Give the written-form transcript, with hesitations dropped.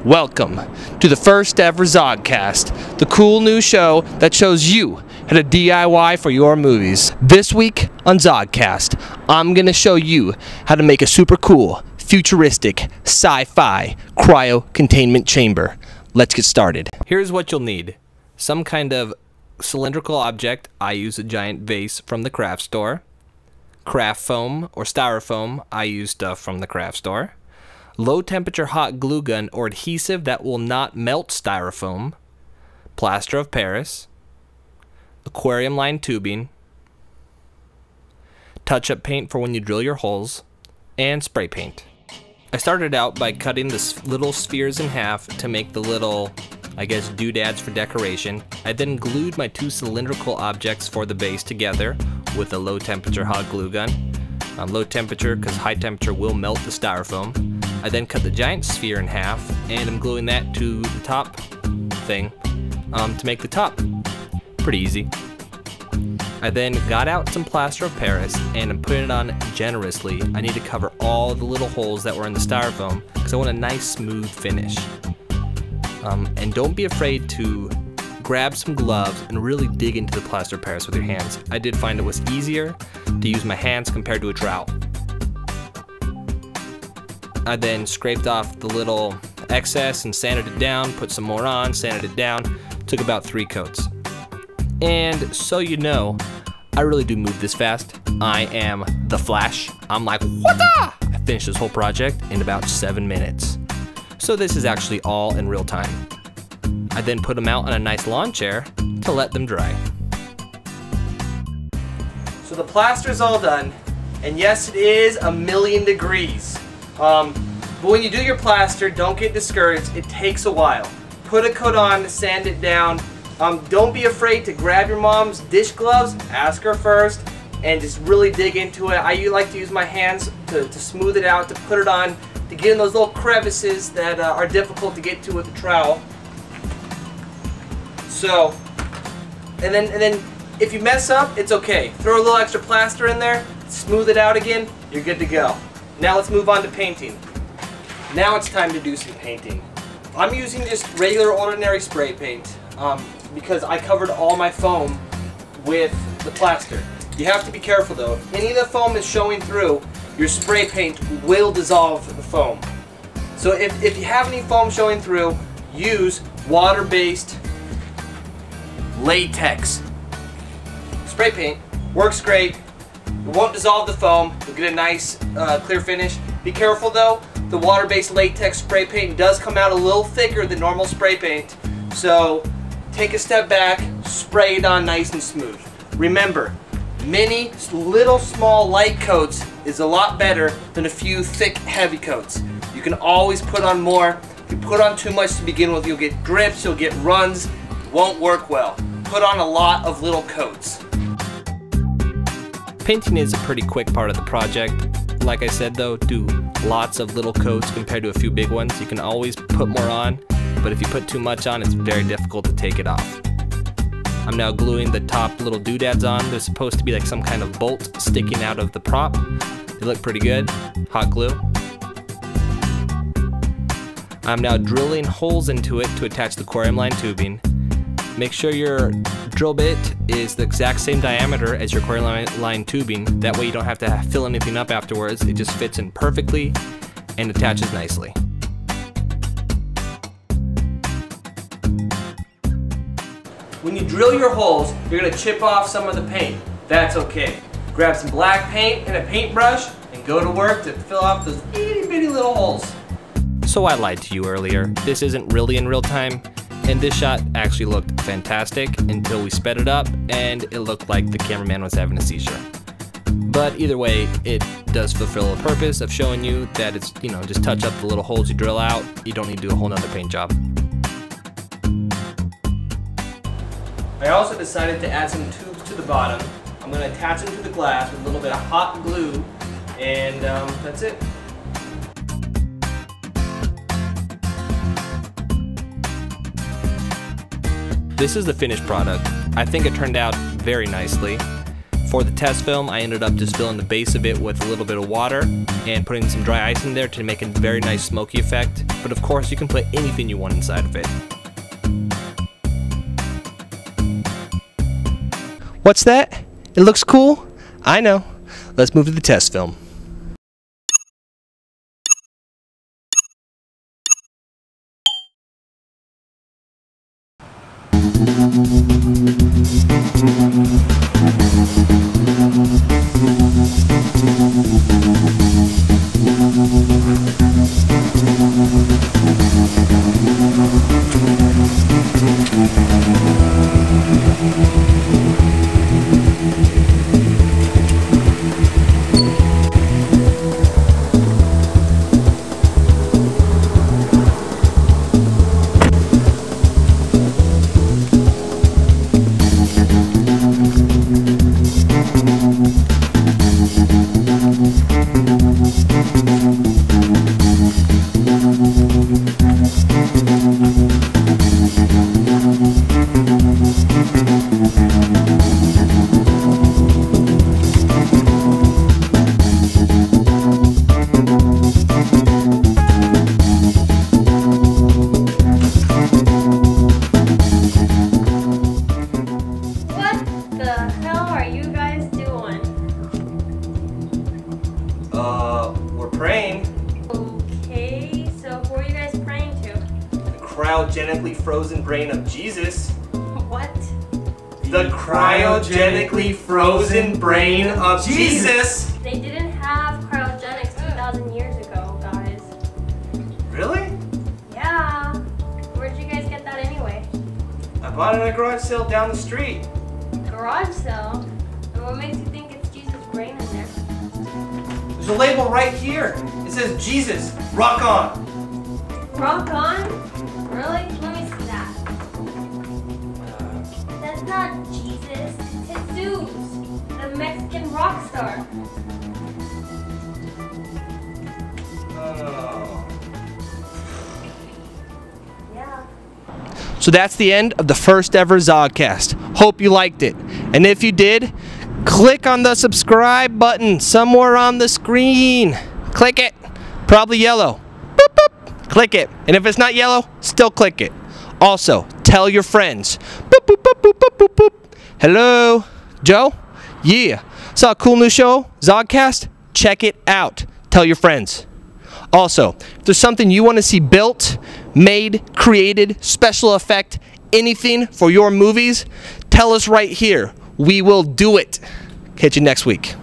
Welcome to the first ever ZogCast, the cool new show that shows you how to DIY for your movies. This week on ZogCast, I'm going to show you how to make a super cool, futuristic, sci-fi cryo containment chamber. Let's get started. Here's what you'll need. Some kind of cylindrical object. I use a giant vase from the craft store. Craft foam or styrofoam. I use stuff from the craft store. Low temperature hot glue gun or adhesive that will not melt styrofoam. Plaster of Paris. Aquarium lined tubing. Touch-up paint for when you drill your holes. And spray paint. I started out by cutting the little spheres in half to make the little, I guess, doodads for decoration. I then glued my two cylindrical objects for the base together with a low temperature hot glue gun. Low temperature because high temperature will melt the styrofoam. I then cut the giant sphere in half and I'm gluing that to the top thing to make the top. Pretty easy. I then got out some plaster of Paris and I'm putting it on generously. I need to cover all the little holes that were in the styrofoam because I want a nice smooth finish. And don't be afraid to grab some gloves and really dig into the plaster of Paris with your hands. I did find it was easier to use my hands compared to a trowel. I then scraped off the little excess and sanded it down, put some more on, sanded it down, took about 3 coats. And so you know, I really do move this fast. I am the Flash. I'm like, what the? I finished this whole project in about 7 minutes. So this is actually all in real time. I then put them out on a nice lawn chair to let them dry. So the plaster's all done, and yes, it is 1,000,000 degrees. But when you do your plaster, don't get discouraged. It takes a while. Put a coat on, sand it down. Don't be afraid to grab your mom's dish gloves, ask her first, and just really dig into it. I like to use my hands to smooth it out, to put it on, to get in those little crevices that are difficult to get to with a trowel. So, and then if you mess up, it's okay. Throw a little extra plaster in there, smooth it out again, you're good to go. Now let's move on to painting. Now it's time to do some painting. I'm using just regular ordinary spray paint because I covered all my foam with the plaster. You have to be careful though. If any of the foam is showing through, your spray paint will dissolve the foam. So if you have any foam showing through, use water-based latex spray paint. Works great. It won't dissolve the foam. You'll get a nice clear finish. Be careful though, the water-based latex spray paint does come out a little thicker than normal spray paint. So take a step back, spray it on nice and smooth. Remember, many little small light coats is a lot better than a few thick heavy coats. You can always put on more. If you put on too much to begin with, you'll get drips, you'll get runs. It won't work well. Put on a lot of little coats. Painting is a pretty quick part of the project. Like I said though, do lots of little coats compared to a few big ones. You can always put more on, but if you put too much on, it's very difficult to take it off. I'm now gluing the top little doodads on. There's supposed to be like some kind of bolt sticking out of the prop. They look pretty good. Hot glue. I'm now drilling holes into it to attach the aquarium lined tubing. Make sure your drill bit is the exact same diameter as your aquarium lined tubing. That way you don't have to fill anything up afterwards. It just fits in perfectly and attaches nicely. When you drill your holes, you're going to chip off some of the paint. That's okay. Grab some black paint and a paintbrush and go to work to fill out those itty bitty little holes. So I lied to you earlier. This isn't really in real time. And this shot actually looked fantastic until we sped it up and it looked like the cameraman was having a seizure. But either way, it does fulfill the purpose of showing you that it's, you know, just touch up the little holes you drill out. You don't need to do a whole nother paint job. I also decided to add some tubes to the bottom. I'm going to attach them to the glass with a little bit of hot glue and that's it. This is the finished product. I think it turned out very nicely. For the test film, I ended up just filling the base of it with a little bit of water and putting some dry ice in there to make a very nice smoky effect. But of course, you can put anything you want inside of it. What's that? It looks cool? I know. Let's move to the test film. We're praying. Okay, so who are you guys praying to? The cryogenically frozen brain of Jesus. What? The cryogenically frozen brain of Jesus. They didn't have cryogenics 2,000 years ago, guys. Really? Yeah. Where'd you guys get that anyway? I bought it at a garage sale down the street. Garage sale? And what makes you think it's Jesus' brain in there? There's a label right here. It says Jesus, rock on. Rock on? Really? Let me see that. That's not Jesus. It's Jesus, the Mexican rock star. Oh. Yeah. So that's the end of the first ever ZogCast. Hope you liked it. And if you did, click on the subscribe button somewhere on the screen. Click it. Probably yellow. Boop, boop. Click it. And if it's not yellow, still click it. Also, tell your friends. Boop, boop, boop, boop, boop, boop, boop. Hello? Joe? Yeah. Saw a cool new show, ZogCast? Check it out. Tell your friends. Also, if there's something you want to see built, made, created, special effect, anything for your movies, tell us right here. We will do it. Catch you next week.